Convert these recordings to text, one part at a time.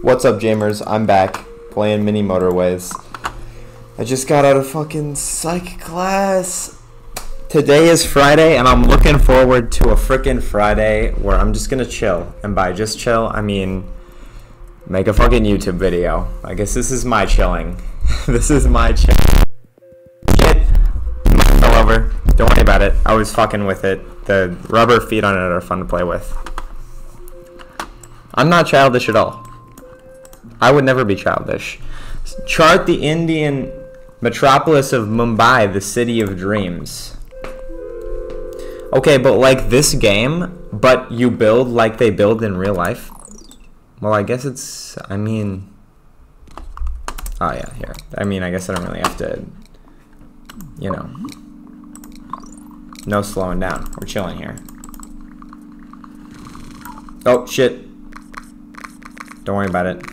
What's up, Jamers? I'm back playing Mini Motorways. I just got out of fucking psych class. Today is Friday, and I'm looking forward to a frickin' Friday where I'm just gonna chill. And by just chill, I mean make a fucking YouTube video. I guess this is my chilling. This is my chill. Shit. Fell over. Don't worry about it. I was fucking with it. The rubber feet on it are fun to play with. I'm not childish at all. I would never be childish. Chart the Indian metropolis of Mumbai, the city of dreams. Okay, but like this game, but you build like they build in real life? Well, I guess it's, I mean... Oh yeah, here. I mean, I guess I don't really have to, you know. No slowing down. We're chilling here. Oh, shit. Don't worry about it.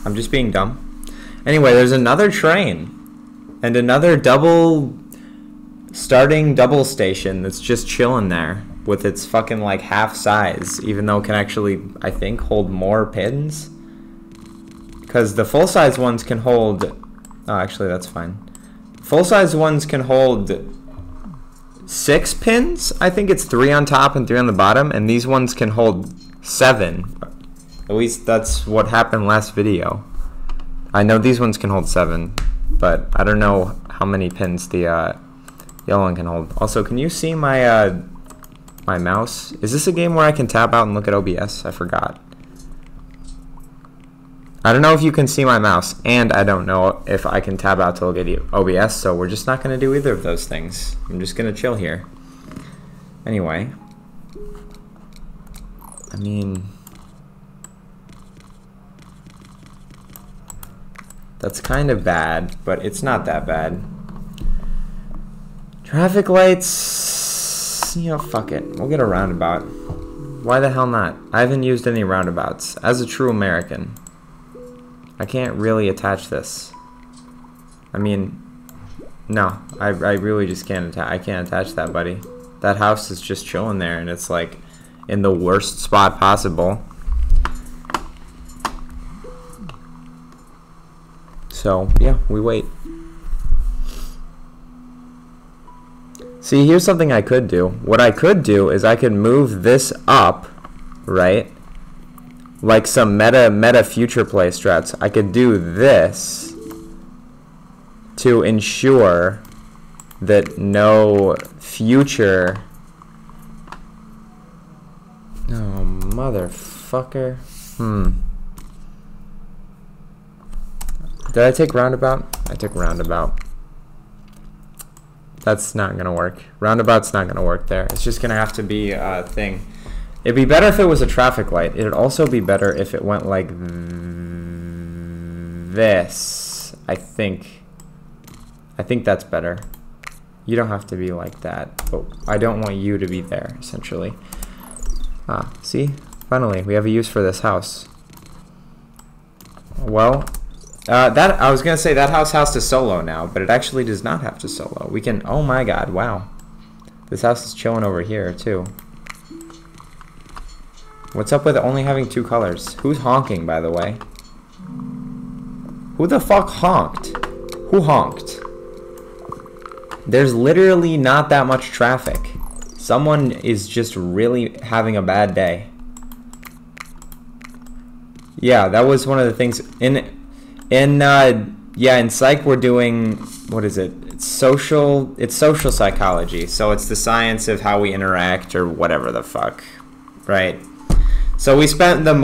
I'm just being dumb. Anyway, there's another train. And another starting double station that's just chilling there. With its fucking like half size. Even though it can actually, I think, hold more pins. Because the full-size ones can hold... Oh, actually, that's fine. Full-size ones can hold 6 pins. I think it's 3 on top and 3 on the bottom. And these ones can hold 7. At least that's what happened last video. I know these ones can hold 7. But I don't know how many pins the yellow one can hold. Also, can you see my my mouse? Is this a game where I can tab out and look at OBS? I forgot. I don't know if you can see my mouse, and I don't know if I can tab out to look at OBS, so we're just not going to do either of those things. I'm just going to chill here. Anyway. I mean... That's kind of bad, but it's not that bad. Traffic lights... You know, fuck it. We'll get a roundabout. Why the hell not? I haven't used any roundabouts. As a true American... I can't really attach this. I mean, no, I really just can't attach. I can't attach that, buddy. That house is just chilling there, and it's like in the worst spot possible. So yeah, we wait. See, here's something I could do. What I could do is I could move this up, right? Like some meta future play strats. I could do this to ensure that no future... Oh, motherfucker. Did I take roundabout? I took roundabout. That's not gonna work. Roundabout's not gonna work there. It's just gonna have to be a thing. It'd be better if it was a traffic light. It'd also be better if it went like this. I think that's better. You don't have to be like that. But I don't want you to be there, essentially. Ah, see? Finally, we have a use for this house. Well, I was gonna say that house has to solo now, but it actually does not have to solo. We can, oh my god, wow. This house is chilling over here, too. What's up with only having 2 colors? Who's honking, by the way? Who the fuck honked? Who honked? There's literally not that much traffic. Someone is just really having a bad day. Yeah, that was one of the things in psych we're doing, what is it? It's social psychology. So it's the science of how we interact or whatever the fuck, right? So we spent the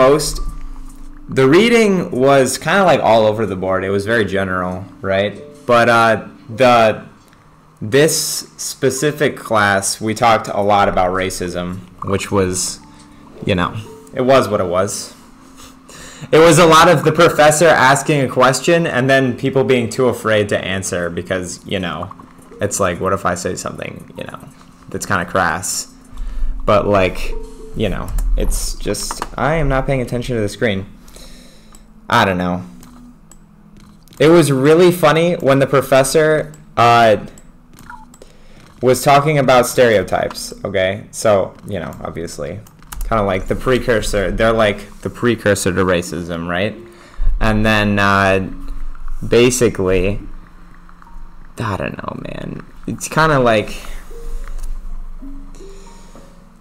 reading was kind of like all over the board. It was very general, right? But this specific class, we talked a lot about racism, which was, you know, it was what it was. It was a lot of the professor asking a question and then people being too afraid to answer because, you know, it's like, what if I say something, you know, that's kind of crass. But like... You know, it's just, I am not paying attention to the screen. I don't know. It was really funny when the professor was talking about stereotypes, okay? So, you know, obviously, kind of like the precursor. They're like the precursor to racism, right? And then basically, I don't know, man. It's kind of like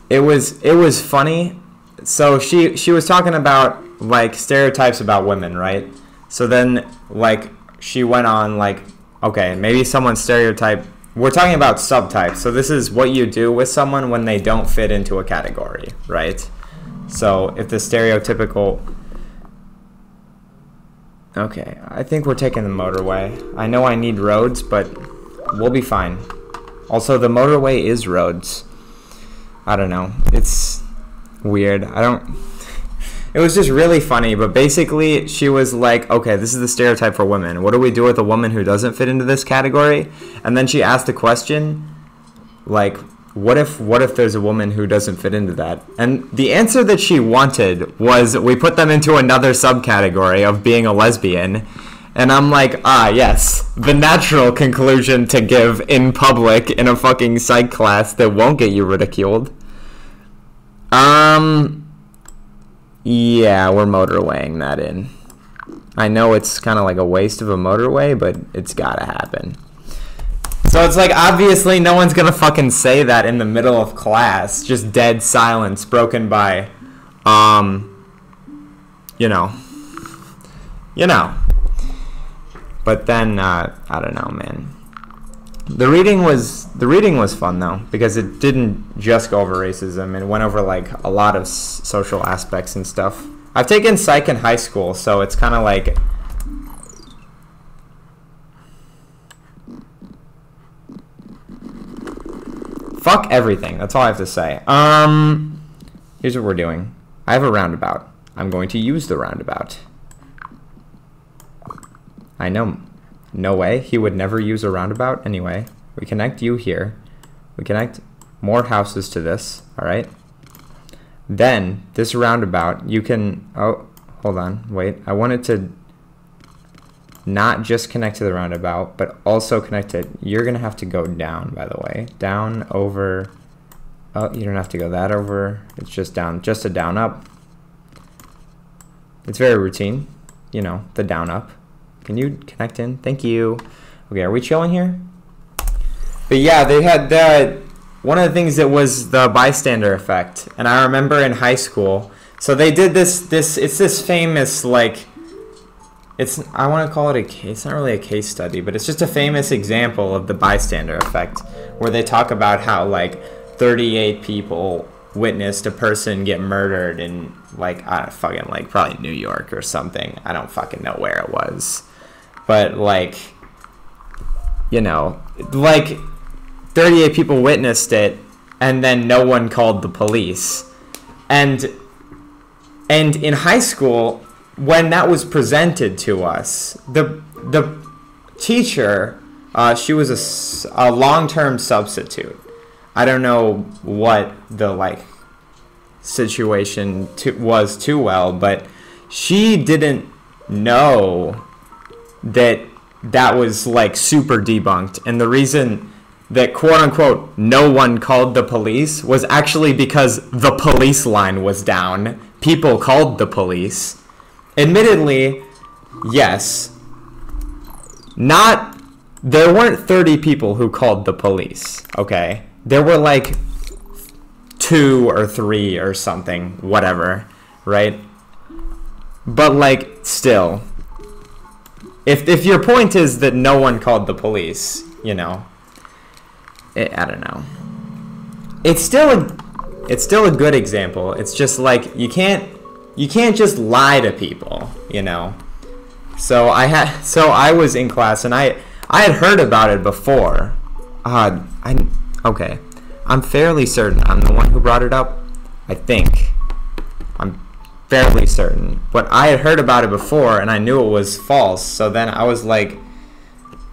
it was funny. So she was talking about like stereotypes about women, right? So then like she went on like, okay, maybe someone stereotype. We're talking about subtypes. So this is what you do with someone when they don't fit into a category, right? So if the stereotypical... Okay, I think we're taking the motorway. I know I need roads, but we'll be fine. Also, the motorway is roads. I don't know. It's weird. It was just really funny, but basically she was like, okay, this is the stereotype for women. What do we do with a woman who doesn't fit into this category? And then she asked the question, like, what if there's a woman who doesn't fit into that? And the answer that she wanted was we put them into another subcategory of being a lesbian. And I'm like, yes, the natural conclusion to give in public in a fucking psych class that won't get you ridiculed. Yeah, we're motorwaying that in. I know it's kind of like a waste of a motorway, but it's gotta happen. So it's like, obviously no one's gonna fucking say that in the middle of class. Just dead silence broken by, you know. But then, I don't know, man. The reading was fun though, because it didn't just go over racism. It went over like a lot of social aspects and stuff. I've taken psych in high school, so it's kind of like... Fuck everything. That's all I have to say. Here's what we're doing. I have a roundabout. I'm going to use the roundabout. I know. No way. He would never use a roundabout anyway. We connect you here. We connect more houses to this. All right. Then this roundabout, you can... Oh, hold on. Wait. I want it to not just connect to the roundabout, but also connect it. You're going to have to go down, by the way. Down, over... Oh, you don't have to go that over. It's just down. Just a down, up. It's very routine. You know, the down, up. Can you connect in? Thank you. Okay, are we chilling here? But yeah, they had one of the things that was the bystander effect. And I remember in high school, so they did it's this famous, like, I want to call it a case, it's not really a case study, but it's just a famous example of the bystander effect, where they talk about how, like, 38 people witnessed a person get murdered in, like, I don't fucking, like, probably New York or something. I don't fucking know where it was. But, like, you know, like, 38 people witnessed it, and then no one called the police. And in high school, when that was presented to us, the teacher, she was a long-term substitute. I don't know what the, like, situation was too well, but she didn't know that was, like, super debunked. And the reason that, quote-unquote, no one called the police was actually because the police line was down. People called the police. Admittedly, yes. There weren't 30 people who called the police, okay? There were, like, 2 or 3 or something, whatever, right? But, like, still, if your point is that no one called the police, you know, I don't know. It's still a good example. It's just like you can't just lie to people, you know. So I was in class and I had heard about it before. Okay. I'm fairly certain I'm the one who brought it up. I think. I'm fairly certain. But I had heard about it before and I knew it was false. So then I was like,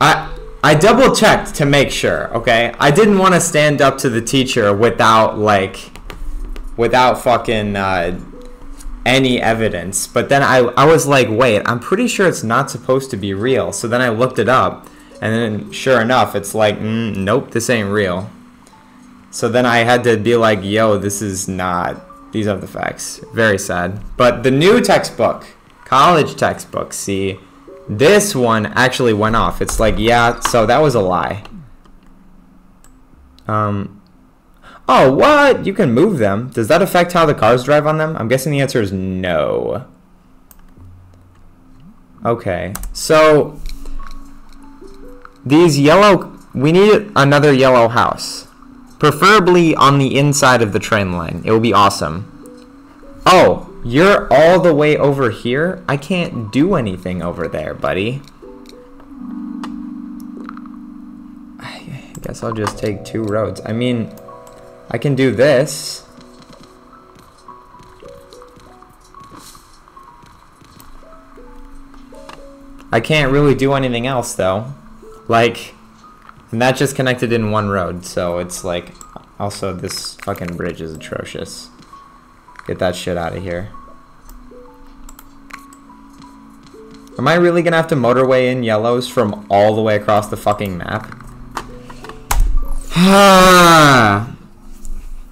I double checked to make sure, okay? I didn't want to stand up to the teacher without fucking any evidence. But then I was like, wait, I'm pretty sure it's not supposed to be real. So then I looked it up and then sure enough, it's like, nope, this ain't real. So then I had to be like, yo, this is not These are the facts. Very sad. But the new textbook, college textbook, see, this one actually went off. It's like, yeah, so that was a lie. Oh, what? You can move them. Does that affect how the cars drive on them? I'm guessing the answer is no. Okay, so these yellow, we need another yellow house. Preferably on the inside of the train line. It will be awesome. Oh, you're all the way over here? I can't do anything over there, buddy. I guess I'll just take 2 roads. I mean, I can do this. I can't really do anything else, though. Like, and that just connected in 1 road, so it's like, also this fucking bridge is atrocious. Get that shit out of here. Am I really gonna have to motorway in yellows from all the way across the fucking map?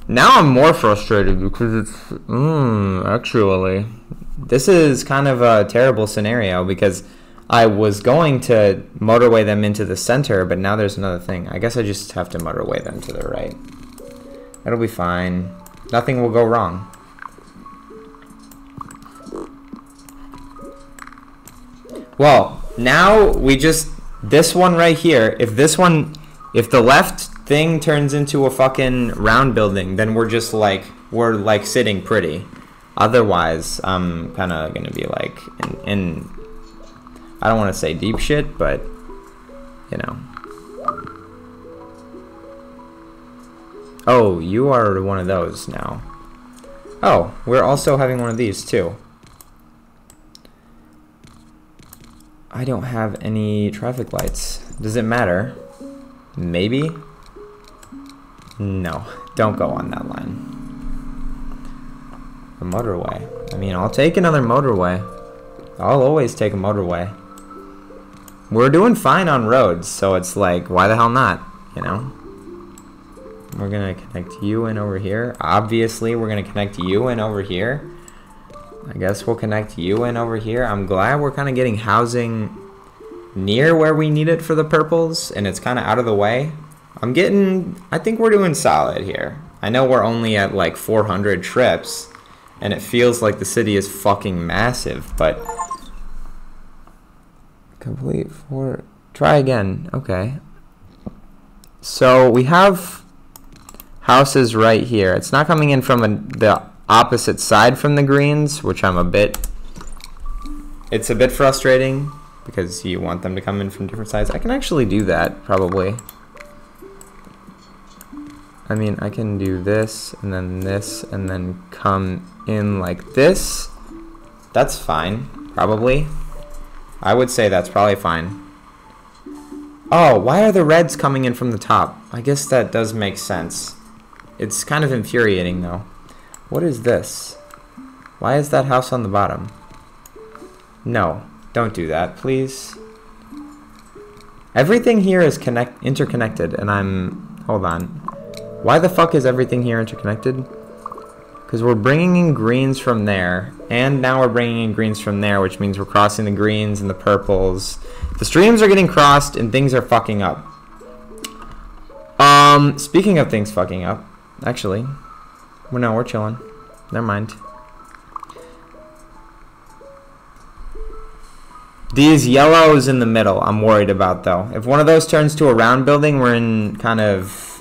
Now I'm more frustrated because it's, actually, this is kind of a terrible scenario because I was going to motorway them into the center, but now there's another thing. I guess I just have to motorway them to the right. It'll be fine. Nothing will go wrong. Well, now we just, this one right here, if the left thing turns into a fucking round building, then we're just like, we're like sitting pretty. Otherwise, I'm kind of going to be like in I don't want to say deep shit, but, you know. Oh, you are one of those now. Oh, we're also having one of these, too. I don't have any traffic lights. Does it matter? Maybe? No, don't go on that line. A motorway. I mean, I'll take another motorway. I'll always take a motorway. We're doing fine on roads, so it's like, why the hell not, you know? We're gonna connect you in over here. Obviously, we're gonna connect you in over here. I guess we'll connect you in over here. I'm glad we're kind of getting housing near where we need it for the purples, and it's kind of out of the way. I think we're doing solid here. I know we're only at like 400 trips, and it feels like the city is fucking massive, but complete for, try again. Okay. So we have houses right here. It's not coming in from the opposite side from the greens, which it's a bit frustrating because you want them to come in from different sides. I can actually do that, probably. I mean, I can do this, and then come in like this. That's fine, probably. I would say that's probably fine. Oh, why are the reds coming in from the top? I guess that does make sense. It's kind of infuriating, though. What is this? Why is that house on the bottom? No, don't do that, please. Everything here is interconnected, and hold on. Why the fuck is everything here interconnected? Because we're bringing in greens from there, and now we're bringing in greens from there, which means we're crossing the greens and the purples. The streams are getting crossed, and things are fucking up. Speaking of things fucking up, actually, well, no, we're chilling. Never mind. These yellows in the middle, I'm worried about, though. If one of those turns to a round building, we're kind of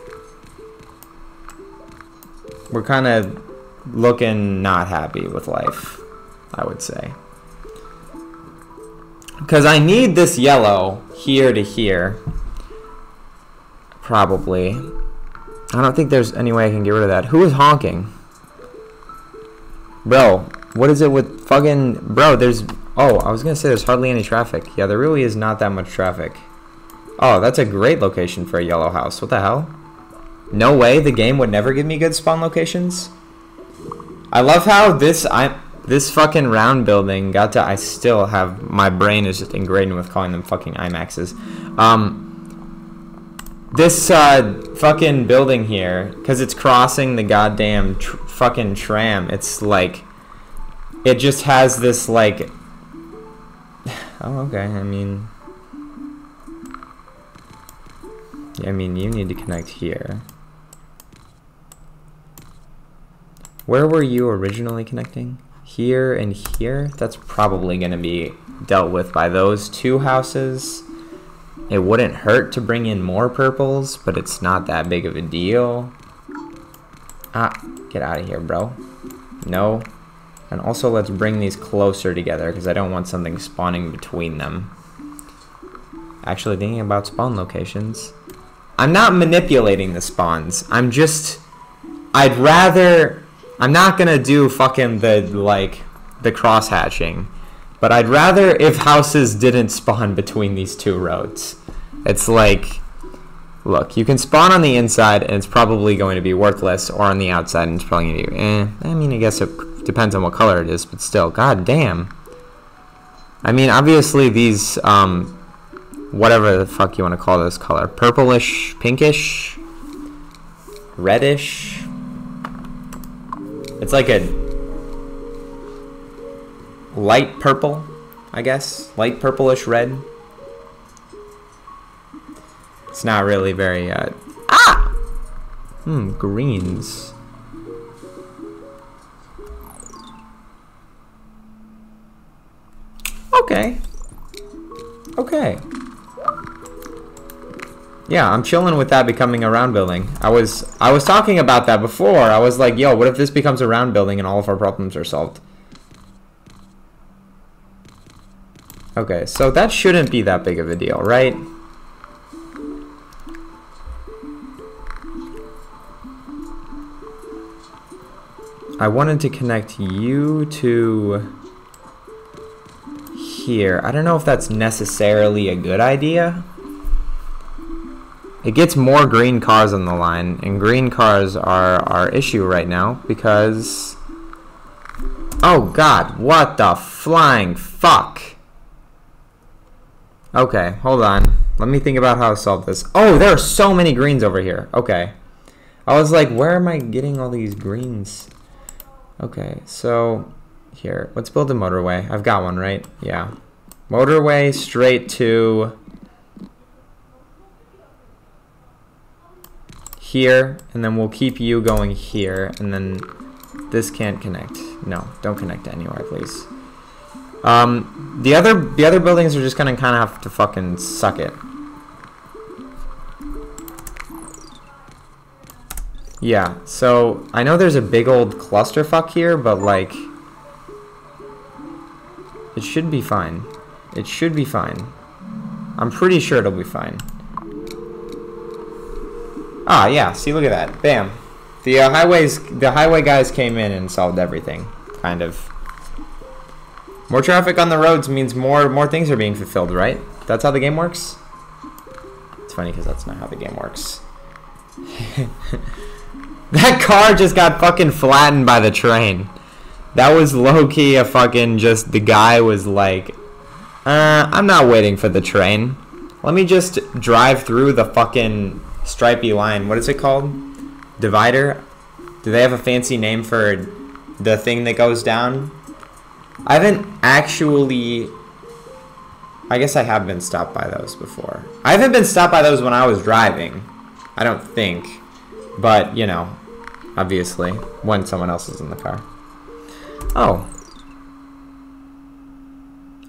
looking not happy with life, I would say. Because I need this yellow here to here. Probably. I don't think there's any way I can get rid of that. Who is honking? Bro, what is it with fucking... Bro, there's... Oh, I was going to say there's hardly any traffic. Yeah, there really is not that much traffic. Oh, that's a great location for a yellow house. What the hell? No way, the game would never give me good spawn locations? I love how this fucking round building got to... I still have... My brain is just ingrained with calling them fucking IMAXs. This fucking building here, because it's crossing the goddamn fucking tram, it's like, it just has this like, oh, okay, I mean, yeah, I mean, you need to connect here. Where were you originally connecting? Here and here? That's probably going to be dealt with by those two houses. It wouldn't hurt to bring in more purples, but it's not that big of a deal. Ah, get out of here, bro. No. And also, let's bring these closer together, because I don't want something spawning between them. Actually, thinking about spawn locations. I'm not manipulating the spawns. I'm just... I'd rather... I'm not gonna do fucking the cross-hatching. But I'd rather if houses didn't spawn between these two roads. It's like... Look, you can spawn on the inside, and it's probably going to be worthless, or on the outside, and it's probably going to be... I mean, I guess it depends on what color it is, but still, god damn. I mean, obviously these, whatever the fuck you want to call this color. Purplish, pinkish, reddish. It's like a light purple, I guess. Light purplish red. It's not really very, greens. Okay. Okay. Yeah, I'm chilling with that becoming a round building. I was talking about that before. I was like, yo, what if this becomes a round building and all of our problems are solved? Okay, so that shouldn't be that big of a deal, right? I wanted to connect you to here. I don't know if that's necessarily a good idea. It gets more green cars on the line, and green cars are our issue right now because... Oh god, what the flying fuck? Okay, hold on. Let me think about how to solve this. Oh, there are so many greens over here. Okay. I was like, where am I getting all these greens? Okay, so here, let's build a motorway. I've got one, right? Yeah. Motorway straight to here, and then we'll keep you going here, and then this can't connect. No, don't connect anywhere, please. The other buildings are just gonna kind of have to fucking suck it. Yeah, so I know there's a big old clusterfuck here, but like, it should be fine. It should be fine. I'm pretty sure it'll be fine. Ah, yeah. See, look at that. Bam. The highway guys came in and solved everything, kind of. More traffic on the roads means more things are being fulfilled, right? That's how the game works. It's funny because that's not how the game works. That car just got fucking flattened by the train. That was low-key a fucking just, the guy was like, I'm not waiting for the train. Let me just drive through the fucking stripy line. What is it called? Divider? Do they have a fancy name for the thing that goes down? I haven't actually... I guess I have been stopped by those before. I haven't been stopped by those when I was driving. I don't think. But, you know, obviously, when someone else is in the car. Oh.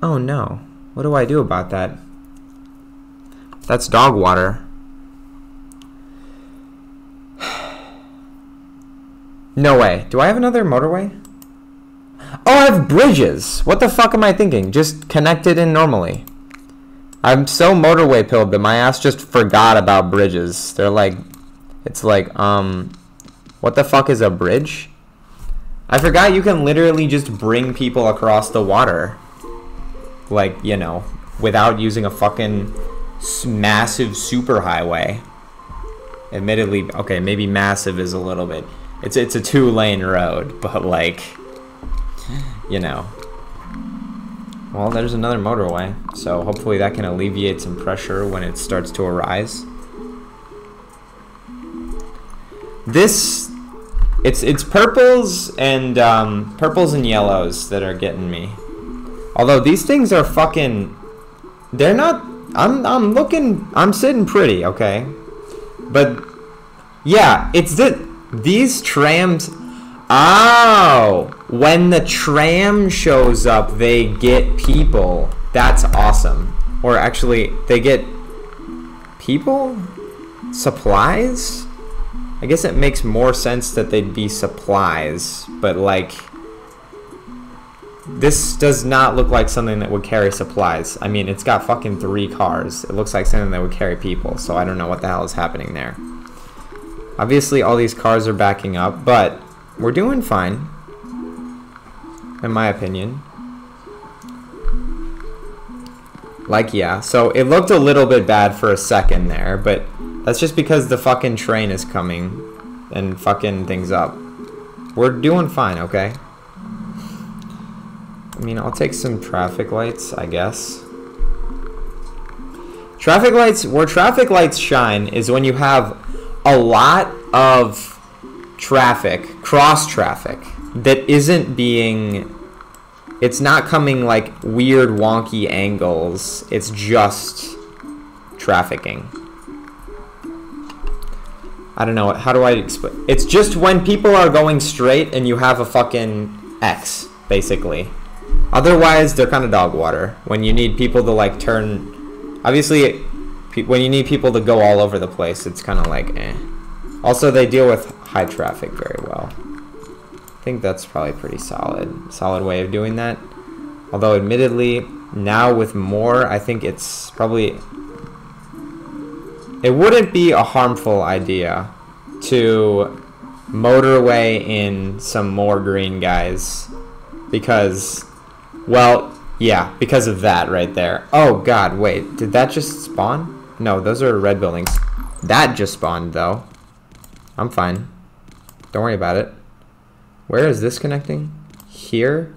Oh no. What do I do about that? That's dog water. No way. Do I have another motorway? Oh, I have bridges. What the fuck am I thinking? Just connected in normally. I'm so motorway pilled that my ass just forgot about bridges. They're like... It's like, what the fuck is a bridge? I forgot you can literally just bring people across the water. Like, you know, without using a fucking massive superhighway. Admittedly, okay, maybe massive is a little bit... It's a 2-lane road, but like, you know. Well, there's another motorway, so hopefully that can alleviate some pressure when it starts to arise. This It's purples and yellows that are getting me. Although these things are fucking, they're not. I'm sitting pretty, okay, but yeah, it's these trams. Oh, when the tram shows up, they get people. That's awesome. Or actually, they get people? Supplies? I guess it makes more sense that they'd be supplies, but like, this does not look like something that would carry supplies. I mean, it's got fucking 3 cars. It looks like something that would carry people, so I don't know what the hell is happening there. Obviously, all these cars are backing up, but we're doing fine, in my opinion. Like, yeah, so it looked a little bit bad for a second there, but that's just because the fucking train is coming and fucking things up. We're doing fine, okay? I mean, I'll take some traffic lights, I guess. Traffic lights, where traffic lights shine is when you have a lot of traffic, cross traffic, that isn't being, it's not coming like weird wonky angles, it's just trafficking. I don't know, how do I explain? It's just when people are going straight and you have a fucking X, basically. Otherwise, they're kind of dog water. When you need people to like turn, obviously, when you need people to go all over the place, it's kind of like eh. Also, they deal with high traffic very well. I think that's probably pretty solid way of doing that. Although, admittedly, now with more, I think it's probably, it wouldn't be a harmful idea to motorway in some more green guys because, well, yeah, because of that right there. Oh god, wait, did that just spawn? No, those are red buildings. That just spawned though. I'm fine. Don't worry about it. Where is this connecting? Here?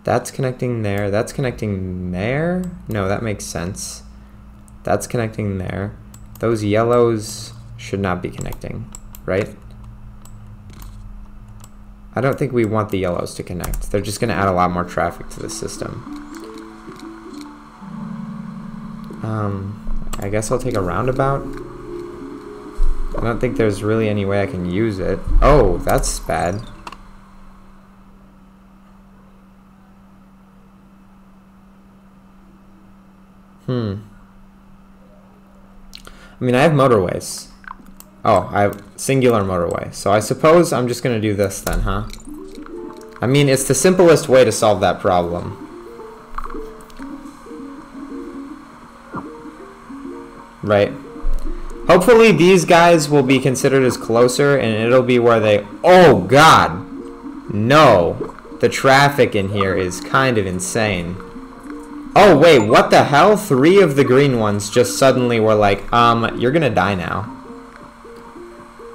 That's connecting there. That's connecting there? No, that makes sense. That's connecting there. Those yellows should not be connecting, right? I don't think we want the yellows to connect. They're just going to add a lot more traffic to the system. I guess I'll take a roundabout. I don't think there's really any way I can use it. Oh, that's bad. I mean, I have motorways. Oh, I have singular motorway. So I suppose I'm just going to do this then, huh? I mean, it's the simplest way to solve that problem. Right? Hopefully these guys will be considered as closer and it'll be where they... Oh, God! No. The traffic in here is kind of insane. Oh, wait, what the hell? 3 of the green ones just suddenly were like, you're gonna die now.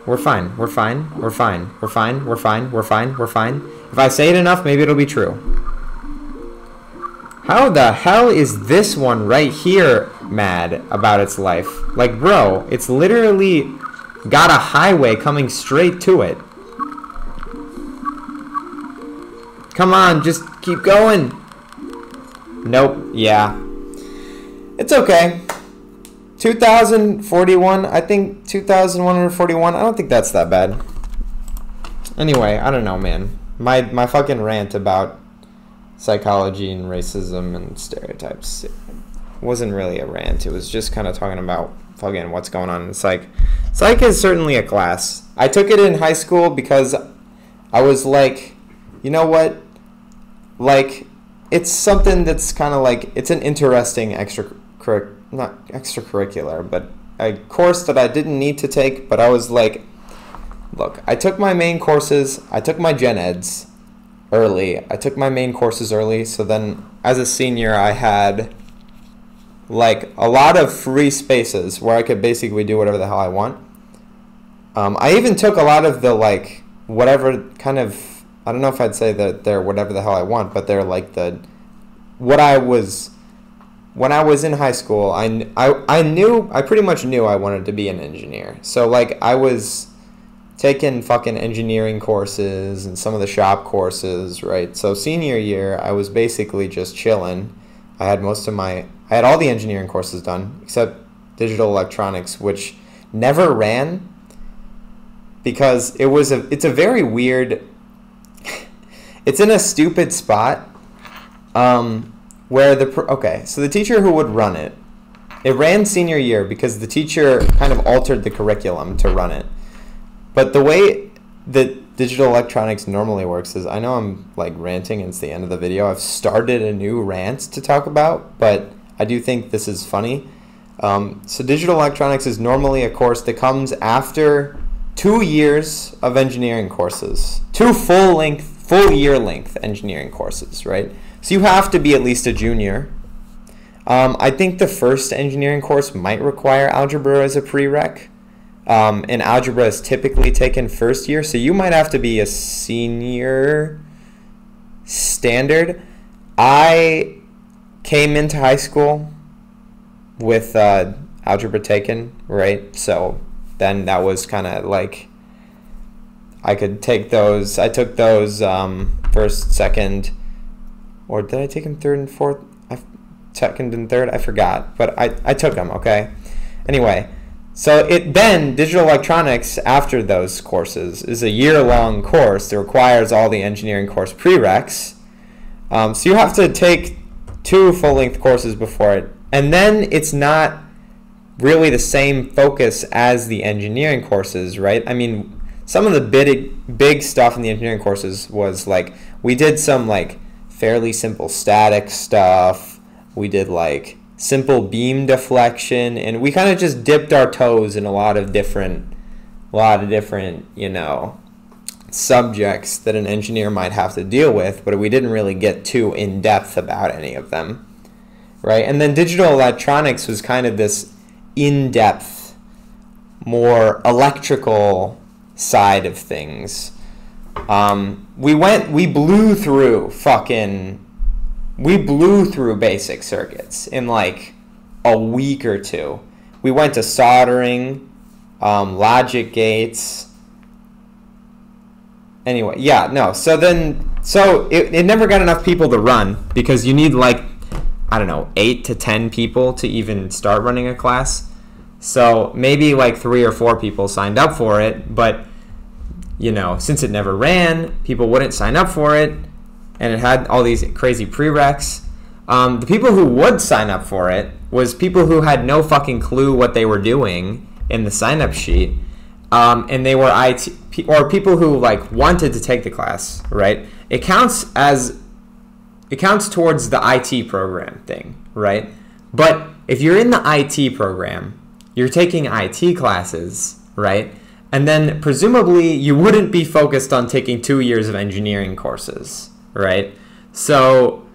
We're fine, we're fine, we're fine, we're fine, we're fine, we're fine, we're fine. If I say it enough, maybe it'll be true. How the hell is this one right here mad about its life? Like, bro, it's literally got a highway coming straight to it. Come on, just keep going. Nope, yeah. It's okay. 2041, I think 2141, I don't think that's that bad. Anyway, I don't know, man. My fucking rant about psychology and racism and stereotypes, it wasn't really a rant. It was just kind of talking about fucking what's going on in psych. Psych is certainly a class. I took it in high school because I was like, you know what? Like, it's something that's kind of like, it's an interesting not extracurricular, but a course that I didn't need to take, but I was like, look, I took my main courses, I took my gen eds early. I took my main courses early, so then as a senior I had like a lot of free spaces where I could basically do whatever the hell I want. I even took a lot of the like whatever kind of, I don't know if I'd say that they're whatever the hell I want, but they're like the what I was when I was in high school. I pretty much knew I wanted to be an engineer. So like I was taken fucking engineering courses and some of the shop courses, right? So senior year, I was basically just chilling. I had all the engineering courses done except digital electronics, which never ran because it's a very weird, it's in a stupid spot where so the teacher who would run it ran senior year because the teacher kind of altered the curriculum to run it. But the way that digital electronics normally works is, I know I'm like ranting and it's the end of the video. I've started a new rant to talk about, but I do think this is funny. So digital electronics is normally a course that comes after 2 years of engineering courses, 2 full year length engineering courses, right? So you have to be at least a junior. I think the first engineering course might require algebra as a prereq. And algebra is typically taken first year, so you might have to be a senior standard. I came into high school with algebra taken, right? So then that was kind of like, I could take those. I took those first, second, or did I take them third and fourth? Second and third, I forgot, but I took them, okay? Anyway, so then digital electronics after those courses is a year-long course that requires all the engineering course prereqs. So you have to take 2 full-length courses before it, and then it's not really the same focus as the engineering courses, right? I mean, some of the big stuff in the engineering courses was like, we did some like fairly simple static stuff. We did like simple beam deflection, and we kind of just dipped our toes in a lot of different, you know, subjects that an engineer might have to deal with, but we didn't really get too in depth about any of them, right? And then digital electronics was kind of this in-depth, more electrical side of things. We blew through basic circuits in like a week or 2. We went to soldering, logic gates. Anyway, yeah, no. So it never got enough people to run because you need like, I don't know, 8 to 10 people to even start running a class. So maybe like 3 or 4 people signed up for it, but you know, since it never ran, people wouldn't sign up for it, and it had all these crazy prereqs. The people who would sign up for it was people who had no fucking clue what they were doing in the sign-up sheet, and they were IT or people who like wanted to take the class, right? It counts towards the IT program thing, right? But if you're in the IT program, you're taking IT classes, right? And then presumably you wouldn't be focused on taking 2 years of engineering courses, right? So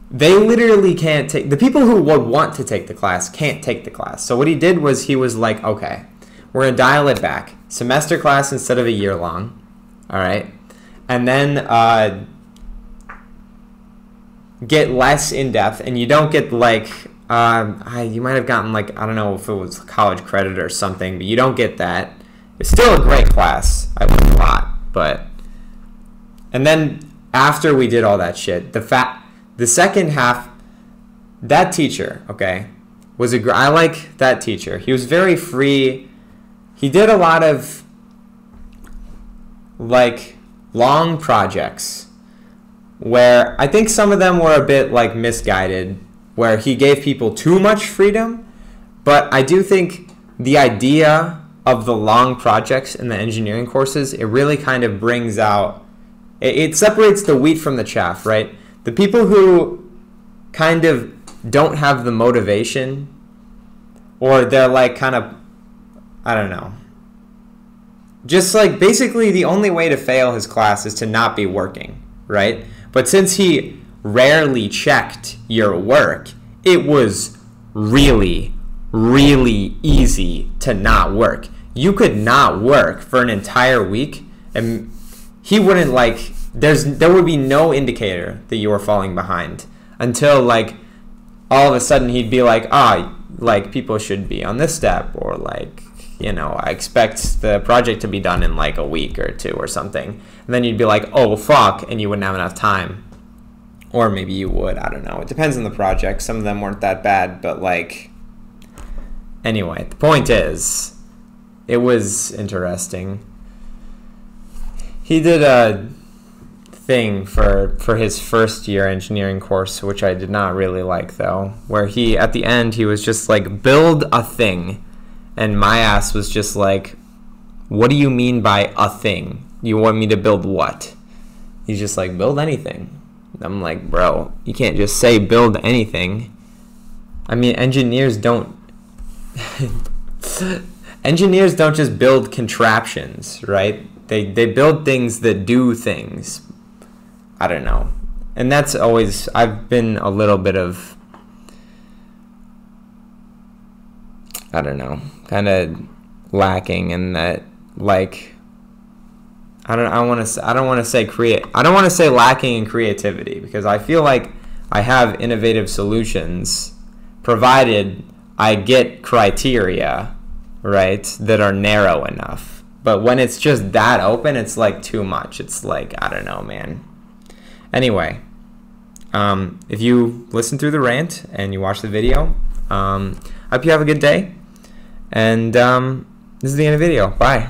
they literally can't take, the people who would want to take the class can't take the class. So what he did was he was like, okay, we're going to dial it back. Semester class instead of a year long, all right? And then get less in depth, and you don't get like, you might have gotten like, I don't know if it was college credit or something, but you don't get that. It's still a great class. I learned a lot, but, and then after we did all that shit, the second half, that teacher, okay, I like that teacher. He was very free. He did a lot of like long projects where I think some of them were a bit like misguided, where he gave people too much freedom, but I do think the idea of the long projects in the engineering courses, it really kind of brings out, it separates the wheat from the chaff, right? The people who kind of don't have the motivation, or they're like kind of, I don't know, just like basically the only way to fail his class is to not be working, right? But since he rarely checked your work, it was really, really easy to not work. You could not work for an entire week, and he wouldn't like, there would be no indicator that you were falling behind until like all of a sudden he'd be like, like people should be on this step, or like you know, I expect the project to be done in like a week or two or something. And then you'd be like, oh, fuck, and you wouldn't have enough time. Or maybe you would, I don't know. It depends on the project. Some of them weren't that bad, but like, anyway, the point is, it was interesting. He did a thing for his first year engineering course, which I did not really like though, where he, at the end, he was just like, build a thing. And my ass was just like, what do you mean by a thing? You want me to build what? He's just like, build anything. I'm like, bro, you can't just say build anything. I mean, engineers don't just build contraptions, right? They build things that do things. I don't know. And that's always, I've been a little bit of, I don't know, kind of lacking in that, like, I don't want to say lacking in creativity, because I feel like I have innovative solutions provided I get criteria, right, that are narrow enough. But when it's just that open, it's like too much. It's like, I don't know, man. Anyway, if you listen through the rant and you watch the video, I hope you have a good day. And this is the end of the video. Bye.